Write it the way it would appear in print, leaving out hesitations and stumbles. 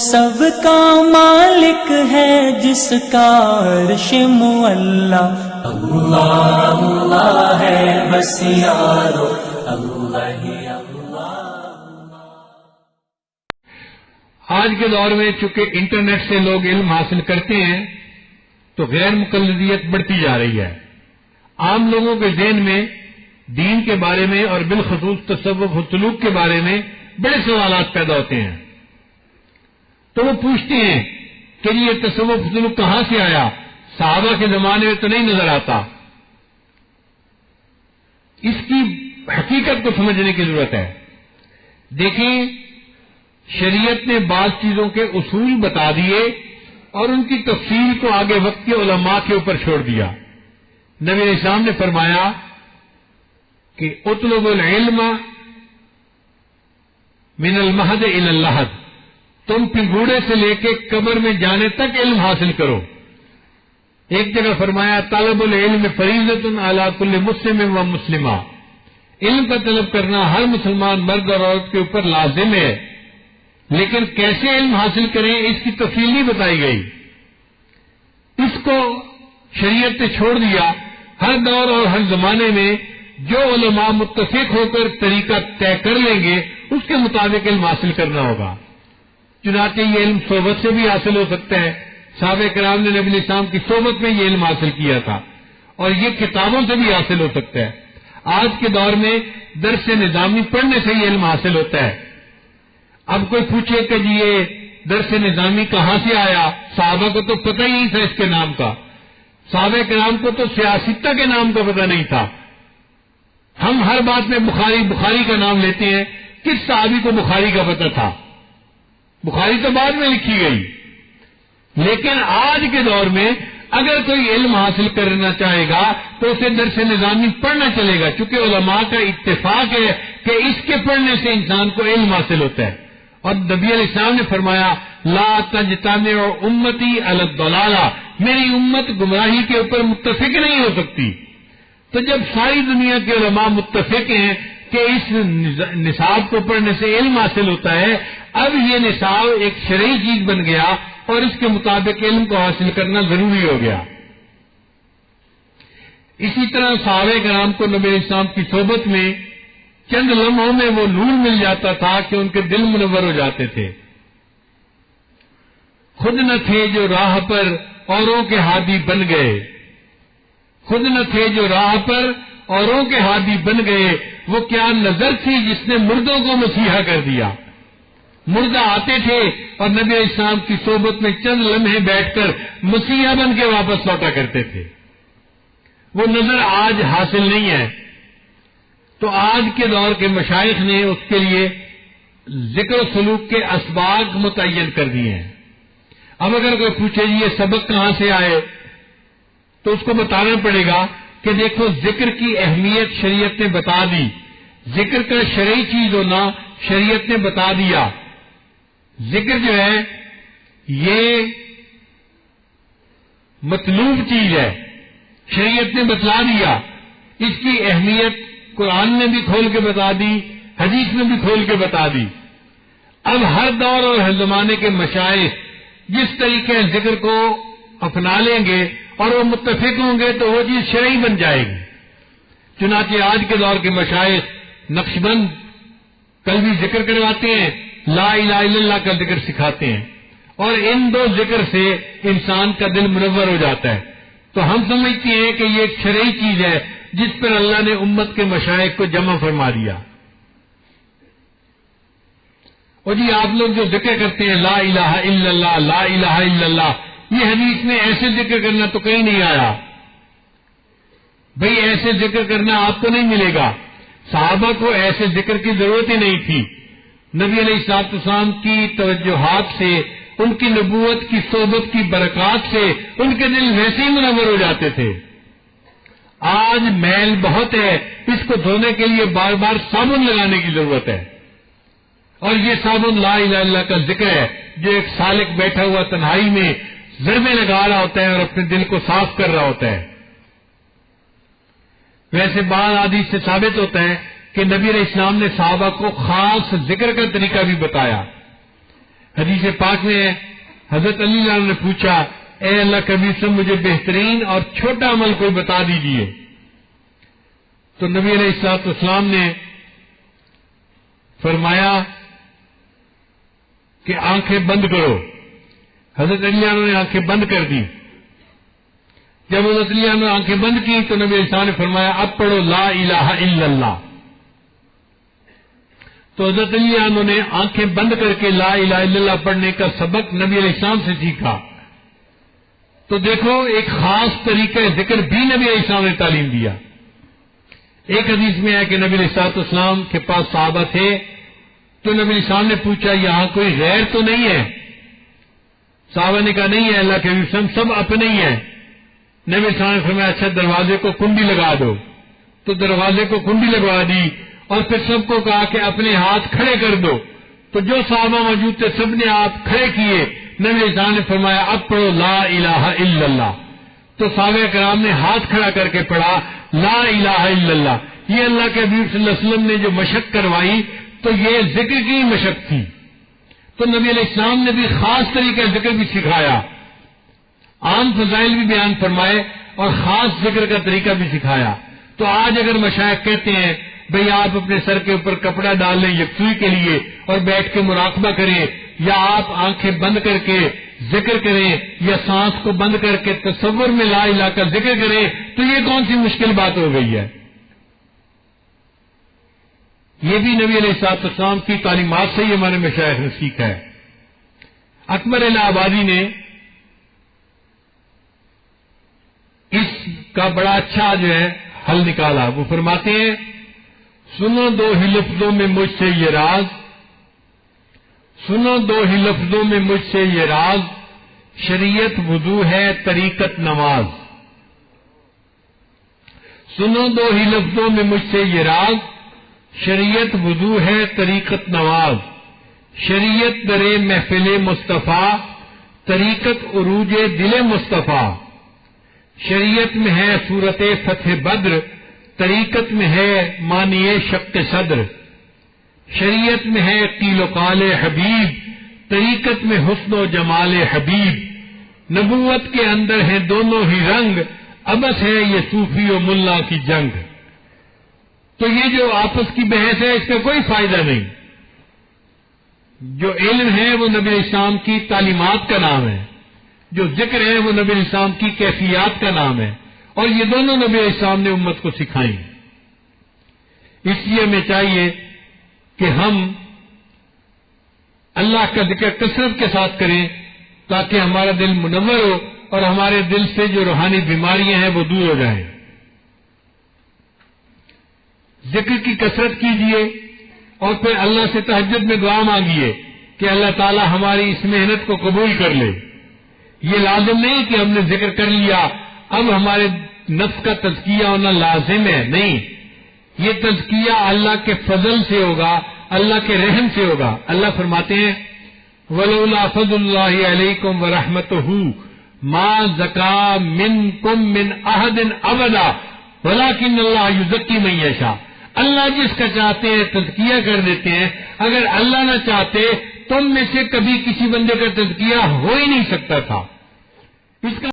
سب کا مالک ہے جس کا عرش معلا، اللہ اللہ ہے بس یارو، اللہ ہی اللہ۔ آج کے دور میں چونکہ انٹرنیٹ سے لوگ علم حاصل کرتے ہیں تو غیر مقلدیت بڑھتی جا رہی ہے۔ عام لوگوں کے ذہن میں دین کے بارے میں اور بالخصوص تصوف و سلوک کے بارے میں بڑے سوالات پیدا ہوتے ہیں، تو وہ پوچھتے ہیں کہ یہ تصوف و سلوک کہاں سے آیا؟ صحابہ کے زمانے میں تو نہیں نظر آتا۔ اس کی حقیقت کو سمجھنے کی ضرورت ہے۔ دیکھیں، شریعت نے بعض چیزوں کے اصول بتا دیے اور ان کی تفصیل کو آگے وقت کے علماء کے اوپر چھوڑ دیا۔ نبی علیہ السلام نے فرمایا کہ اطلب العلم من المہد الی اللحد، تم پنگوڑے سے لے کے قبر میں جانے تک علم حاصل کرو۔ ایک جگہ فرمایا طلب العلم فریضۃ علی کل مسلم و مسلمہ، علم کا طلب کرنا ہر مسلمان مرد اور عورت کے اوپر لازم ہے، لیکن کیسے علم حاصل کریں اس کی تفصیل نہیں بتائی گئی۔ اس کو شریعت نے چھوڑ دیا۔ ہر دور اور ہر زمانے میں جو علماء متفق ہو کر طریقہ طے کر لیں گے اس کے مطابق علم حاصل کرنا ہوگا۔ چنانچہ یہ علم صحبت سے بھی حاصل ہو سکتا ہے۔ صحابہ کرام نے نبی علیہ السلام کی صحبت میں یہ علم حاصل کیا تھا، اور یہ کتابوں سے بھی حاصل ہو سکتا ہے۔ آج کے دور میں درس نظامی پڑھنے سے یہ علم حاصل ہوتا ہے۔ اب کوئی پوچھے کہ جی یہ درس نظامی کہاں سے آیا؟ صحابہ کو تو پتہ ہی نہیں تھا اس کے نام کا، صحابہ کرام کو تو سیاستہ کے نام کا پتہ نہیں تھا۔ ہم ہر بات میں بخاری کا نام لیتے ہیں، کس صحابی کو بخاری کا پتہ تھا؟ بخاری تو بعد میں لکھی گئی۔ لیکن آج کے دور میں اگر کوئی علم حاصل کرنا چاہے گا تو اسے درس نظامی پڑھنا چلے گا، چونکہ علماء کا اتفاق ہے کہ اس کے پڑھنے سے انسان کو علم حاصل ہوتا ہے۔ اور نبی علیہ السلام نے فرمایا لا تجتمع امتی علی الضلالہ، میری امت گمراہی کے اوپر متفق نہیں ہو سکتی۔ تو جب ساری دنیا کے علماء متفق ہیں کہ اس نصاب کو پڑھنے سے علم حاصل ہوتا ہے، اب یہ نصاب ایک شرعی چیز بن گیا اور اس کے مطابق علم کو حاصل کرنا ضروری ہو گیا۔ اسی طرح صحابہ کرام کو نبی علیہ السلام کی صحبت میں چند لمحوں میں وہ نور مل جاتا تھا کہ ان کے دل منور ہو جاتے تھے۔ خود نہ تھے جو راہ پر اوروں کے ہادی بن گئے، خود نہ تھے جو راہ پر اوروں کے ہادی بن گئے، وہ کیا نظر تھی جس نے مردوں کو مسیحا کر دیا۔ مردہ آتے تھے اور نبی علیہ السلام کی صحبت میں چند لمحے بیٹھ کر مسیحا بن کے واپس لوٹا کرتے تھے۔ وہ نظر آج حاصل نہیں ہے۔ تو آج کے دور کے مشائخ نے اس کے لیے ذکر و سلوک کے اسباق متعین کر دیے ہیں۔ اب اگر کوئی پوچھے جی یہ سبق کہاں سے آئے تو اس کو بتانا پڑے گا کہ دیکھو ذکر کی اہمیت شریعت نے بتا دی، ذکر کا شرعی چیز ہونا شریعت نے بتا دیا۔ ذکر جو ہے یہ مطلوب چیز ہے، شریعت نے بتلا دیا۔ اس کی اہمیت قرآن نے بھی کھول کے بتا دی، حدیث نے بھی کھول کے بتا دی۔ اب ہر دور اور ہر زمانے کے مشائخ جس طریقے ذکر کو اپنا لیں گے اور وہ متفق ہوں گے تو وہ چیز شرعی بن جائے گی۔ چنانچہ آج کے دور کے مشائخ نقشبند کل بھی ذکر کرواتے ہیں، لا الہ الا اللہ کا ذکر سکھاتے ہیں، اور ان دو ذکر سے انسان کا دل منور ہو جاتا ہے۔ تو ہم سمجھتے ہیں کہ یہ ایک شرعی چیز ہے جس پر اللہ نے امت کے مشائخ کو جمع فرما دیا۔ اور جی آپ لوگ جو ذکر کرتے ہیں لا الہ الا اللہ لا الہ الا اللہ، یہ حدیث میں ایسے ذکر کرنا تو کہیں نہیں آیا۔ بھئی ایسے ذکر کرنا آپ کو نہیں ملے گا، صحابہ کو ایسے ذکر کی ضرورت ہی نہیں تھی۔ نبی علیہ الصلوۃ والسلام کی توجہات سے، ان کی نبوت کی صحبت کی برکات سے ان کے دل ویسے ہی منور ہو جاتے تھے۔ آج میل بہت ہے، اس کو دھونے کے لیے بار بار صابن لگانے کی ضرورت ہے، اور یہ صابن لا الہ الا اللہ کا ذکر ہے جو ایک سالک بیٹھا ہوا تنہائی میں ضربیں لگا رہا ہوتا ہے اور اپنے دل کو صاف کر رہا ہوتا ہے۔ ویسے بعض حدیث سے ثابت ہوتا ہے کہ نبی علیہ السلام نے صحابہ کو خاص ذکر کا طریقہ بھی بتایا۔ حدیث پاک میں ہے حضرت علی اللہ نے پوچھا اے اللہ کے نبی صلی مجھے بہترین اور چھوٹا عمل کوئی بتا دیجئے. تو نبی علیہ الصلوۃ والسلام نے فرمایا کہ آنکھیں بند کرو. حضرت علی اللہ نے آنکھیں بند کر دی. جب حضرت علی اللہ نے آنکھیں بند کی تو نبی علیہ السلام نے فرمایا اب پڑھو لا الہ الا اللہ. تو حضرت علی عنہ نے آنکھیں بند کر کے لا الہ الا اللہ پڑھنے کا سبق نبی علیہ السلام سے سیکھا. تو دیکھو ایک خاص طریقہ ذکر بھی نبی علیہ السلام نے تعلیم دیا. ایک حدیث میں ہے کہ نبی علیہ السلام کے پاس صحابہ تھے تو نبی علیہ السلام نے پوچھا یہاں کوئی غیر تو نہیں ہے؟ صحابہ نے کہا نہیں ہے اللہ کے نبی سب اپنے ہی ہیں. نبی علیہ السلام نے فرمایا اچھا دروازے کو کنڈی لگا دو. تو دروازے کو کنڈی لگوا دی اور پھر سب کو کہا کہ اپنے ہاتھ کھڑے کر دو. تو جو صحابہ موجود تھے سب نے ہاتھ کھڑے کیے. نبی علیہ السلام نے فرمایا اب پڑھو لا الہ الا اللہ. تو صحابہ کرام نے ہاتھ کھڑا کر کے پڑھا لا الہ الا اللہ. یہ اللہ کے حبیب صلی اللہ علیہ وسلم نے جو مشق کروائی تو یہ ذکر کی مشق تھی. تو نبی علیہ السلام نے بھی خاص طریقہ ذکر بھی سکھایا, عام فضائل بھی بیان فرمائے اور خاص ذکر کا طریقہ بھی سکھایا. تو آج اگر مشائخ کہتے ہیں بھئی آپ اپنے سر کے اوپر کپڑا ڈال لیں یکسوئی کے لیے اور بیٹھ کے مراقبہ کریں, یا آپ آنکھیں بند کر کے ذکر کریں, یا سانس کو بند کر کے تصور میں لا الہ کا ذکر کریں, تو یہ کون سی مشکل بات ہو گئی ہے؟ یہ بھی نبی علیہ السلام کی تعلیمات سے ہی ہمارے مشائخ نے سیکھا ہے. اکبر الہ آبادی نے اس کا بڑا اچھا جو ہے حل نکالا. وہ فرماتے ہیں سنو دو ہی لفظوں میں مجھ سے یہ راز, سنو دو ہی لفظوں میں مجھ سے یہ راز, شریعت وضو ہے طریقت نماز. سنو دو ہی لفظوں میں مجھ سے یہ راز, شریعت وضو ہے طریقت نماز. شریعت درے محفل مصطفیٰ, طریقت عروج دل مصطفیٰ. شریعت میں ہے صورت فتح بدر, طریقت میں ہے معنی شق صدر. شریعت میں ہے قیل و قال حبیب, طریقت میں حسن و جمال حبیب. نبوت کے اندر ہیں دونوں ہی رنگ, ابس ہے یہ صوفی و ملا کی جنگ. تو یہ جو آپس کی بحث ہے اس کا کوئی فائدہ نہیں. جو علم ہے وہ نبی علیہ السلام کی تعلیمات کا نام ہے, جو ذکر ہے وہ نبی علیہ السلام کی کیفیات کا نام ہے, اور یہ دونوں نبی علیہ السلام نے امت کو سکھائیں. اس لیے ہمیں چاہیے کہ ہم اللہ کا ذکر کثرت کے ساتھ کریں تاکہ ہمارا دل منور ہو اور ہمارے دل سے جو روحانی بیماریاں ہیں وہ دور ہو جائیں. ذکر کی کثرت کیجیے اور پھر اللہ سے تہجد میں دعا مانگیے کہ اللہ تعالی ہماری اس محنت کو قبول کر لے. یہ لازم نہیں کہ ہم نے ذکر کر لیا اب ہمارے نفس کا تزکیہ ہونا لازم ہے, نہیں. یہ تزکیہ اللہ کے فضل سے ہوگا, اللہ کے رحم سے ہوگا. اللہ فرماتے ہیں وَلَوْلَا فَضْلُ اللَّهِ عَلَيْكُمْ وَرَحْمَتُهُ مَا زَكَىٰ مِنْكُمْ مِنْ أَحَدٍ أَبَدًا وَلَٰكِنَّ اللَّهَ يُزَكِّي مَن يَشَاءُ. اللہ جس کا چاہتے ہیں تزکیہ کر دیتے ہیں. اگر اللہ نہ چاہتے تم میں سے کبھی کسی بندے کا تزکیہ ہو ہی نہیں سکتا تھا. اس کا